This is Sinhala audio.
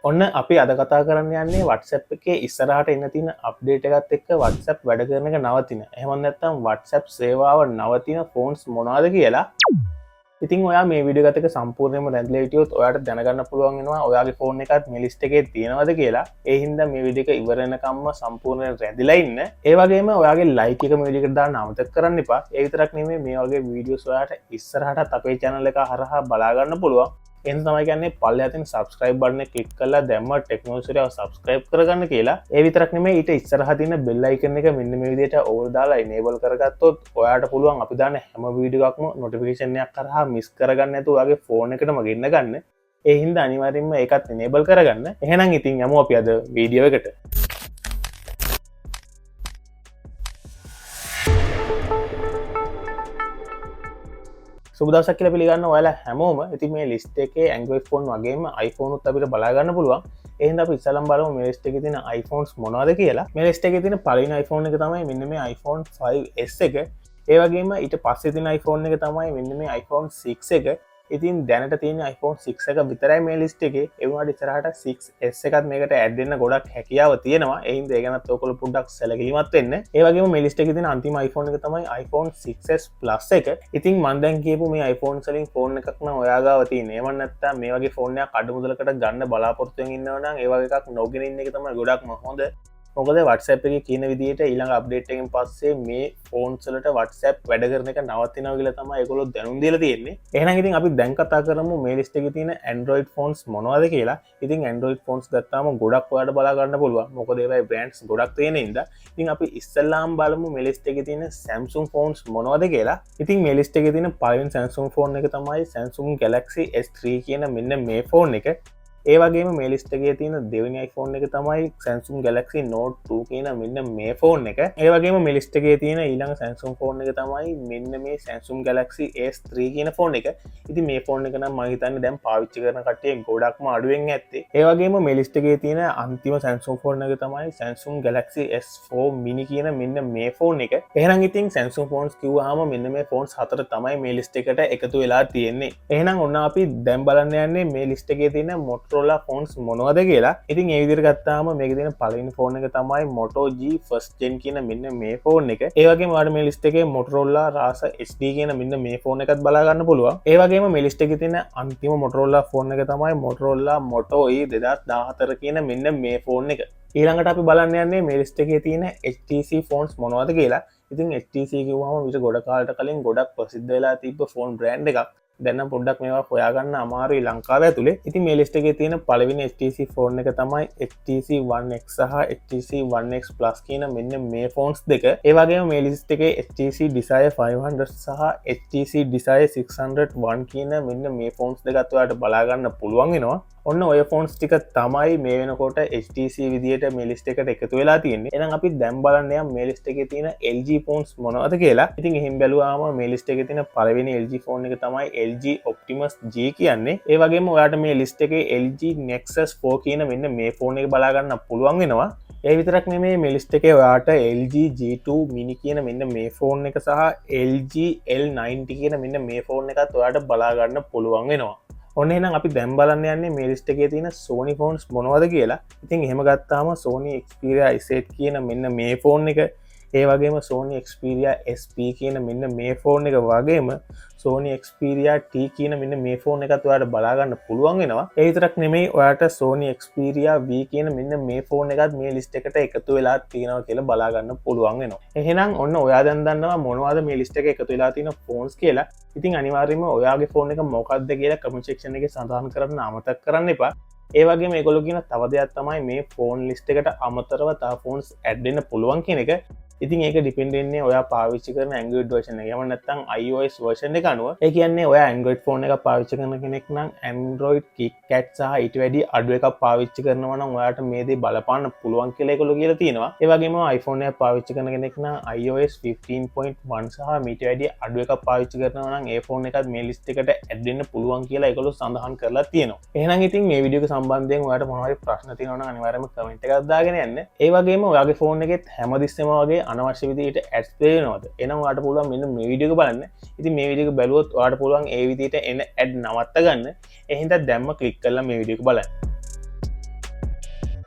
ඔන්න අපි අද කතා කරන්න යන්නේ WhatsApp එකේ ඉස්සරහට එන්න තියෙන අප්ඩේට් එකත් එක්ක WhatsApp වැඩ කරන එක නවතින. එහෙම නැත්නම් WhatsApp සේවාව නවතින ෆෝන්ස් මොනවද කියලා. ඉතින් ඔයා මේ වීඩියෝ එකත් එක්ක සම්පූර්ණයෙන්ම රැඳිලා හිටියොත් ඔයාට දැනගන්න පුළුවන් වෙනවා ඔයාගේ ෆෝන් එකත් මේ ලිස්ට් එකේ තියෙනවද කියලා. ඒ හින්දා මේ වීඩියෝ එක ඉවර වෙනකම්ම සම්පූර්ණයෙන් රැඳිලා ඉන්න. ඒ වගේම ඔයාගේ ලයික් එක මේ වීඩියෝ එකට දාන්න අමතක කරන්න එපා. ඒ විතරක් නෙමෙයි මේ වගේ වීඩියෝස් ඔයාට ඉස්සරහටත් අපේ channel එක හරහා බලා ගන්න පුළුවන්. එන් තමයි කියන්නේ පල්ලෙහා තියෙන subscribe button එක click කරලා දැම්ම ටෙක්නොලොජි එක subscribe කරගන්න කියලා. ඒ විතරක් නෙමෙයි ඊට ඉස්සරහා තියෙන bell icon එක මෙන්න මේ විදිහට ඕල් දාලා enable කරගත්තොත් ඔයාට පුළුවන් අපි දාන හැම වීඩියෝ එකක්ම notification එකක් කරහා miss කරගන්න නැතුව ඔයාගේ phone එකටම ගෙන්න ගන්න. ඒ හින්දා අනිවාර්යෙන්ම ඒකත් enable කරගන්න. එහෙනම් ඉතින් යමු අපි අද වීඩියෝ එකට. සුබ දවසක් කියලා පිළිගන්න ඔයාලා හැමෝම. ඉතින් මේ ලිස්ට් එකේ Android phone වගේම iPhone උත් අපිට බලා ගන්න පුළුවන්. ඒ හින්දා අපි ඉස්සෙල්ලාම බලමු මේ ලිස්ට් එකේ තියෙන iPhones මොනවද කියලා. මේ ලිස්ට් එකේ තියෙන පළවෙනි iPhone එක තමයි මෙන්න මේ iPhone 5s එක. ඒ වගේම ඊට පස්සේ තියෙන iPhone එක තමයි මෙන්න මේ iPhone 6 එක. ඉතින් දැනට තියෙන iPhone 6 එක විතරයි මේ ලිස්ට් එකේ. ඒ වුණාට ඉස්සරහට 6s එකත් මේකට ඇඩ් වෙන්න ගොඩක් හැකියාව තියෙනවා. ඒ හින්දා ඒ ගැනත් ඔයගොල්ලෝ පොඩ්ඩක් සැලකිලිමත් වෙන්න. ඒ වගේම මේ ලිස්ට් එකේ තියෙන අන්තිම iPhone එක තමයි iPhone 6s Plus එක. ඉතින් මම දැන් කියපු මේ iPhone වලින් ෆෝන් එකක් නම් ඔයා ගාව තියෙන්නේ. එවන් නැත්තම් මේ වගේ ෆෝන් එකක් අඩු මුදලකට ගන්න බලාපොරොත්තු වෙමින් ඉන්නවා නම් ඒ වගේ එකක් නොගෙන ඉන්න එක තමයි ගොඩක්ම හොඳ. මොකද WhatsApp එකේ කියන විදිහට ඊළඟ අප්ඩේට් එකෙන් පස්සේ මේ ෆෝන්ස් වලට WhatsApp වැඩ කරන එක නවතිනවා කියලා තමයි ඒගොල්ලෝ දැනුම් දීලා තියෙන්නේ. එහෙනම් ඉතින් අපි දැන් කතා කරමු මේ ලිස්ට් එකේ තියෙන Android phones මොනවද කියලා. ඉතින් Android phones ගත්තාම ගොඩක් ඔයාලට බලා ගන්න පුළුවන්. මොකද ඒවයි brands ගොඩක් තියෙන හින්දා. ඉතින් අපි ඉස්සෙල්ලාම බලමු මේ ලිස්ට් එකේ තියෙන Samsung phones මොනවද කියලා. ඉතින් මේ ලිස්ට් එකේ තියෙන පළවෙනි Samsung phone එක තමයි Samsung Galaxy S3 කියන මෙන්න මේ ෆෝන් එක. ඒ වගේම මේ ලිස්ට් එකේ තියෙන දෙවෙනි iPhone එක තමයි Samsung Galaxy Note 2 කියන මෙන්න මේ ෆෝන් එක. ඒ වගේම මේ ලිස්ට් එකේ තියෙන ඊළඟ Samsung ෆෝන් එක තමයි මෙන්න මේ Samsung Galaxy S3 කියන ෆෝන් එක. ඉතින් මේ ෆෝන් එක නම් මම හිතන්නේ දැන් පාවිච්චි කරන කට්ටිය ගොඩක්ම අඩුවෙන් ඇත්තේ. ඒ වගේම මේ ලිස්ට් එකේ තියෙන අන්තිම Samsung ෆෝන් එක තමයි Samsung Galaxy S4 mini කියන මෙන්න මේ ෆෝන් එක. එහෙනම් ඉතින් Samsung phones කිව්වහම මෙන්න මේ phones හතර තමයි මේ ලිස්ට් එකට එකතු වෙලා තියෙන්නේ. එහෙනම් ඔන්න අපි දැන් බලන්න යන්නේ මේ ලිස්ට් එකේ තියෙන Motorola phones මොනවද කියලා. ඉතින් ඒ විදිහට ගත්තාම මේකේ තියෙන පළවෙනි ෆෝන් එක තමයි Moto G first gen කියන මෙන්න මේ ෆෝන් එක. ඒ වගේම ඔයාලට මේ ලිස්ට් එකේ Motorola Rasa HD කියන මෙන්න මේ ෆෝන් එකත් බලා ගන්න පුළුවන්. ඒ වගේම මේ ලිස්ට් එකේ තියෙන අන්තිම Motorola ෆෝන් එක තමයි Motorola Moto E 2014 කියන මෙන්න මේ ෆෝන් එක. ඊළඟට අපි බලන්න යන්නේ මේ ලිස්ට් එකේ තියෙන HTC phones මොනවද කියලා. ඉතින් HTC කිව්වම විතර ගොඩ කාලකට කලින් ගොඩක් ප්‍රසිද්ධ වෙලා තිබ්බ ෆෝන් බ්‍රෑන්ඩ් එකක්. දැන් පොඩ්ඩක් මේවා හොයාගන්න අමාරුයි ලංකාවේ ඇතුලේ. ඉතින් මේ ලිස්ට් එකේ තියෙන පළවෙනි HTC ෆෝන් එක තමයි HTC One X සහ HTC One X Plus කියන මෙන්න මේ ෆෝන්ස් දෙක. ඒ වගේම මේ ලිස්ට් එකේ HTC Desire 500 සහ HTC Desire 601 කියන මෙන්න මේ ෆෝන්ස් දෙකත් ඔයාලට බලා ගන්න පුළුවන් වෙනවා. ඔන්න ඔය ෆෝන්ස් ටික තමයි මේ වෙනකොට HTC විදියට මේ ලිස්ට් එකට එකතු වෙලා තියෙන්නේ. එහෙනම් අපි දැන් බලන්න යමු මේ ලිස්ට් එකේ තියෙන LG phones මොනවද කියලා. ඉතින් එහෙන් බැලුවාම මේ ලිස්ට් එකේ තියෙන පළවෙනි LG phone එක තමයි LG Optimus G කියන්නේ. ඒ වගේම ඔයාලට මේ ලිස්ට් එකේ LG Nexus 4 කියන මෙන්න මේ ෆෝන් එක බලා ගන්න පුළුවන් වෙනවා. ඒ විතරක් නෙමෙයි මේ ලිස්ට් එකේ ඔයාලට LG G2 mini කියන මෙන්න මේ ෆෝන් එක සහ LG L90 කියන මෙන්න මේ ෆෝන් එකත් ඔයාලට බලා ගන්න පුළුවන් වෙනවා. ඔන්න එහෙනම් අපි දැන් බලන්න යන්නේ මේ ලිස්ට් එකේ තියෙන Sony phones මොනවද කියලා. ඉතින් එහෙම ගත්තාම Sony Xperia S8 කියන මෙන්න මේ ෆෝන් එක, ඒ වගේම Sony Xperia SP කියන මෙන්න මේ ෆෝන් එක වගේම Sony Xperia T කියන මෙන්න මේ ෆෝන් එකත් ඔයාලට බලා ගන්න පුළුවන් වෙනවා. ඒ විතරක් නෙමෙයි ඔයාලට Sony Xperia V කියන මෙන්න මේ ෆෝන් එකත් මේ ලිස්ට් එකට එකතු වෙලා තියෙනවා කියලා බලා ගන්න පුළුවන් වෙනවා. එහෙනම් ඔන්න ඔයා දැන් දන්නවා මොනවද මේ ලිස්ට් එකේ එකතු වෙලා තියෙන ෆෝන්ස් කියලා. ඉතින් අනිවාර්යයෙන්ම ඔයාගේ ෆෝන් එක මොකක්ද කියලා කමෙන්ට් සෙක්ෂන් එකේ සඳහන් කරන්න අමතක කරන්න එපා. ඒ වගේම මේගොල්ලෝ කියන තව දෙයක් තමයි මේ ෆෝන් ලිස්ට් එකට අමතරව තව ෆෝන්ස් ඇඩ් වෙන්න පුළුවන් කියන එක. ඉතින් ඒක ඩිපෙන්ඩ් වෙන්නේ ඔයා පාවිච්චි කරන Android version එක. එහෙම නැත්නම් iOS version එක අනුව. ඒ කියන්නේ ඔයා Android phone එකක් පාවිච්චි කරන කෙනෙක් නම් Android KitKat සහ ඊට වැඩි අඩු එකක් පාවිච්චි කරනවා නම් ඔයාට මේ දේ බලපාන්න පුළුවන් කියලා ඒගොල්ලෝ කියලා තියෙනවා. ඒ වගේම iPhone එකක් පාවිච්චි කරන කෙනෙක් නම් iOS 15.1 සහ ඊට වැඩි අඩු එකක් පාවිච්චි කරනවා නම් ඒ ෆෝන් එකත් මේ ලිස්ට් එකට ඇඩ් වෙන්න පුළුවන් කියලා ඒගොල්ලෝ සඳහන් කරලා තියෙනවා. එහෙනම් ඉතින් මේ වීඩියෝ එක සම්බන්ධයෙන් ඔයාලට මොනවා හරි ප්‍රශ්න තියෙනවා නම් අනිවාර්යයෙන්ම කමෙන්ට් එකක් දාගෙන යන්න. ඒ වගේම ඔයාගේ ෆෝන් එකෙත් හැමතිස්සෙම වගේ අනවශ්‍ය විදිහට ඇඩ්ස් පේනවද? එහෙනම් ඔයාලට පුළුවන් මෙන්න මේ වීඩියෝ එක බලන්න. ඉතින් මේ වීඩියෝ එක බැලුවොත් ඔයාලට පුළුවන් ඒ විදිහට එන ඇඩ් නවත්ත ගන්න. ඒ හින්දා දැම්ම ක්ලික් කරලා මේ වීඩියෝ එක බලන්න.